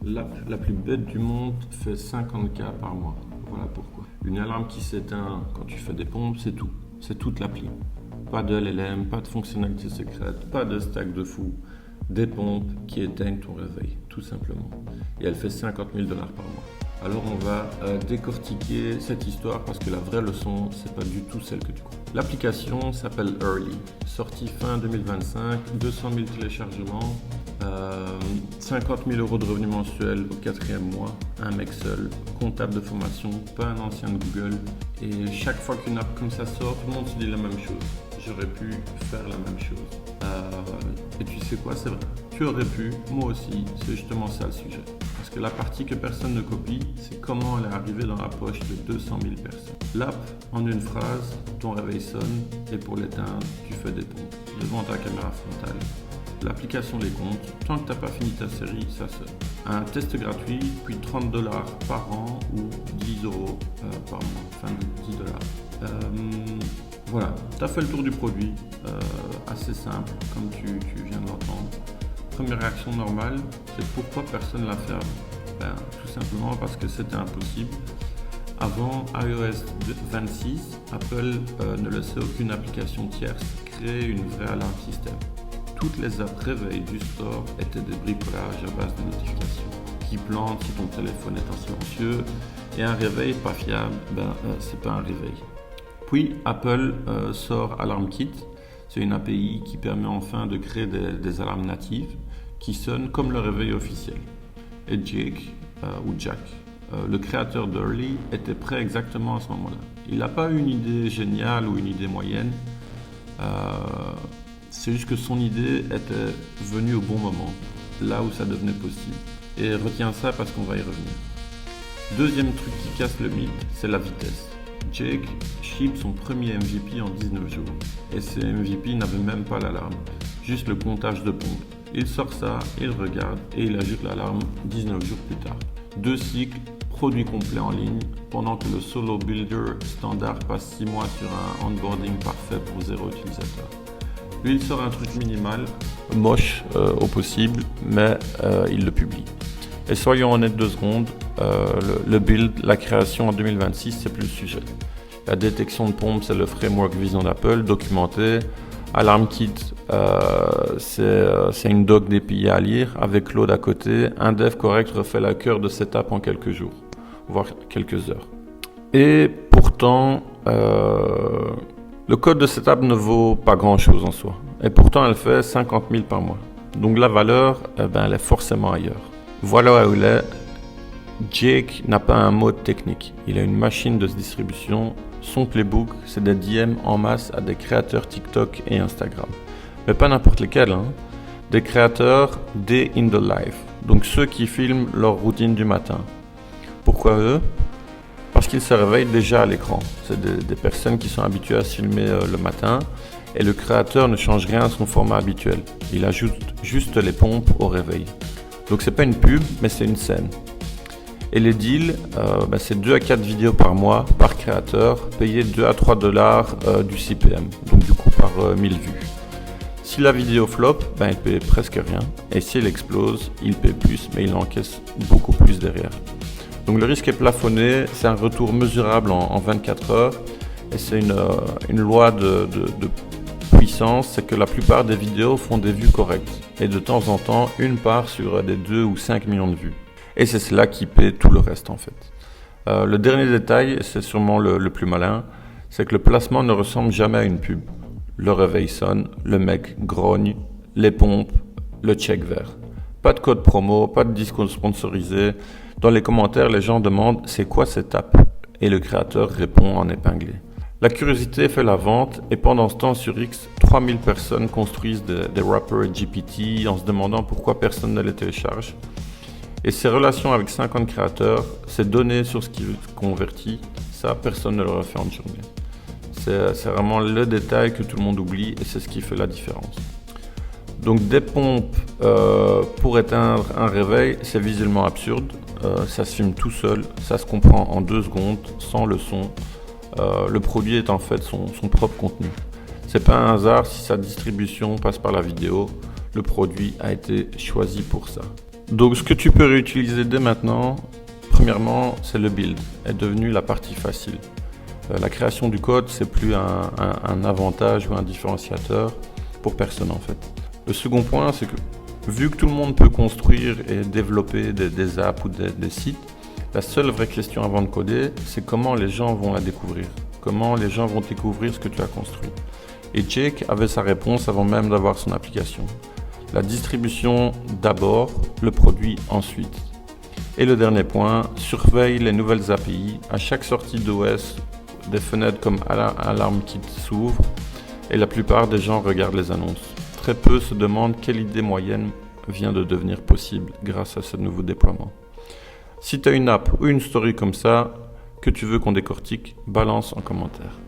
L'app la plus bête du monde fait 50K par mois. Voilà pourquoi. Une alarme qui s'éteint quand tu fais des pompes, c'est tout. C'est toute l'appli. Pas de LLM, pas de fonctionnalité secrète, pas de stack de fou. Des pompes qui éteignent ton réveil, tout simplement. Et elle fait 50 000 $ par mois. Alors on va décortiquer cette histoire parce que la vraie leçon, c'est pas du tout celle que tu crois. L'application s'appelle Early, sortie fin 2025, 200 000 téléchargements, 50 000 € de revenus mensuels au 4e mois, un mec seul, comptable de formation, pas un ancien de Google. Et chaque fois qu'une app comme ça sort, tout le monde se dit la même chose. J'aurais pu faire la même chose. Et tu sais quoi, c'est vrai. Tu aurais pu, moi aussi, c'est justement ça le sujet. Parce que la partie que personne ne copie, c'est comment elle est arrivée dans la poche de 200 000 personnes. L'app, en une phrase, ton réveil sonne et pour l'éteindre, tu fais des pompes devant ta caméra frontale. L'application les compte, tant que tu n'as pas fini ta série, ça sonne. Un test gratuit, puis 30 $ par an ou 10 € par mois, enfin 10 $. Voilà, tu as fait le tour du produit, assez simple, comme tu viens de l'entendre. Première réaction normale, c'est pourquoi personne ne l'a fait avant. Tout simplement parce que c'était impossible. Avant iOS 26, Apple ne laissait aucune application tierce créer une vraie alarme système. Toutes les apps réveil du store étaient des bricolages à base de notifications qui plantent si ton téléphone est en silencieux. Et un réveil pas fiable, c'est pas un réveil. Puis Apple sort AlarmKit, c'est une API qui permet enfin de créer des alarmes natives qui sonnent comme le réveil officiel. Et Jack, le créateur d'Early, était prêt exactement à ce moment-là. Il n'a pas eu une idée géniale ou une idée moyenne, c'est juste que son idée était venue au bon moment, là où ça devenait possible. Et retiens ça parce qu'on va y revenir. Deuxième truc qui casse le mythe, c'est la vitesse. Jake ship son premier MVP en 19 jours. Et ces MVP n'avaient même pas l'alarme, juste le comptage de pompes. Il sort ça, il regarde et il ajoute l'alarme 19 jours plus tard. 2 cycles, produit complet en ligne, pendant que le solo builder standard passe 6 mois sur un onboarding parfait pour 0 utilisateur. Lui, il sort un truc minimal, moche au possible, mais il le publie. Et soyons honnêtes 2 secondes, le build, la création en 2026, c'est plus le sujet. La détection de pompe, c'est le framework Vision d'Apple, documenté. AlarmKit, c'est une doc d'API à lire, avec Claude à côté. Un dev correct refait la cœur de cette app en quelques jours, voire quelques heures. Et pourtant, le code de cette app ne vaut pas grand-chose en soi. Et pourtant, elle fait 50 000 par mois. Donc la valeur, elle est forcément ailleurs. Voilà où il est. Jake n'a pas un mode technique. Il a une machine de distribution. Son playbook, c'est des DM en masse à des créateurs TikTok et Instagram. Mais pas n'importe lesquels, hein. Des créateurs day in the life. Donc ceux qui filment leur routine du matin. Pourquoi eux ? Parce qu'ils se réveillent déjà à l'écran. C'est des personnes qui sont habituées à se filmer le matin. Et le créateur ne change rien à son format habituel. Il ajoute juste les pompes au réveil. Donc c'est pas une pub, mais c'est une scène. Et les deals, c'est 2 à 4 vidéos par mois, par créateur, payés 2 à 3 $ du CPM, donc du coup par 1000 vues. Si la vidéo flop, il paye presque rien. Et si elle explose, il paye plus, mais il encaisse beaucoup plus derrière. Donc le risque est plafonné, c'est un retour mesurable en 24 heures. Et c'est une loi de puissance, c'est que la plupart des vidéos font des vues correctes. Et de temps en temps, une part sur des 2 ou 5 millions de vues. Et c'est cela qui paie tout le reste en fait. Le dernier détail, c'est sûrement le plus malin, c'est que le placement ne ressemble jamais à une pub. Le réveil sonne, le mec grogne, les pompes, le check vert. Pas de code promo, pas de discours sponsorisé. Dans les commentaires, les gens demandent « c'est quoi cette app ?» et le créateur répond en épinglé. La curiosité fait la vente et pendant ce temps sur X, 3000 personnes construisent des wrappers GPT en se demandant pourquoi personne ne les télécharge. Et ces relations avec 50 créateurs, ces données sur ce qui convertit, ça personne ne l'aurait fait en journée. C'est vraiment le détail que tout le monde oublie et c'est ce qui fait la différence. Donc des pompes pour éteindre un réveil, c'est visuellement absurde. Ça se filme tout seul, ça se comprend en 2 secondes, sans le son. Le produit est en fait son propre contenu. C'est pas un hasard si sa distribution passe par la vidéo. Le produit a été choisi pour ça. Donc ce que tu peux réutiliser dès maintenant, premièrement, c'est le build, est devenu la partie facile. La création du code, c'est plus un avantage ou un différenciateur pour personne en fait. Le second point, c'est que vu que tout le monde peut construire et développer des apps ou des sites, la seule vraie question avant de coder, c'est comment les gens vont la découvrir. Comment les gens vont découvrir ce que tu as construit. Et Jake avait sa réponse avant même d'avoir son application. La distribution d'abord, le produit ensuite. Et le dernier point, surveille les nouvelles API. À chaque sortie d'OS, des fenêtres comme AlarmKit s'ouvrent et la plupart des gens regardent les annonces. Très peu se demandent quelle idée moyenne vient de devenir possible grâce à ce nouveau déploiement. Si tu as une app ou une story comme ça que tu veux qu'on décortique, balance en commentaire.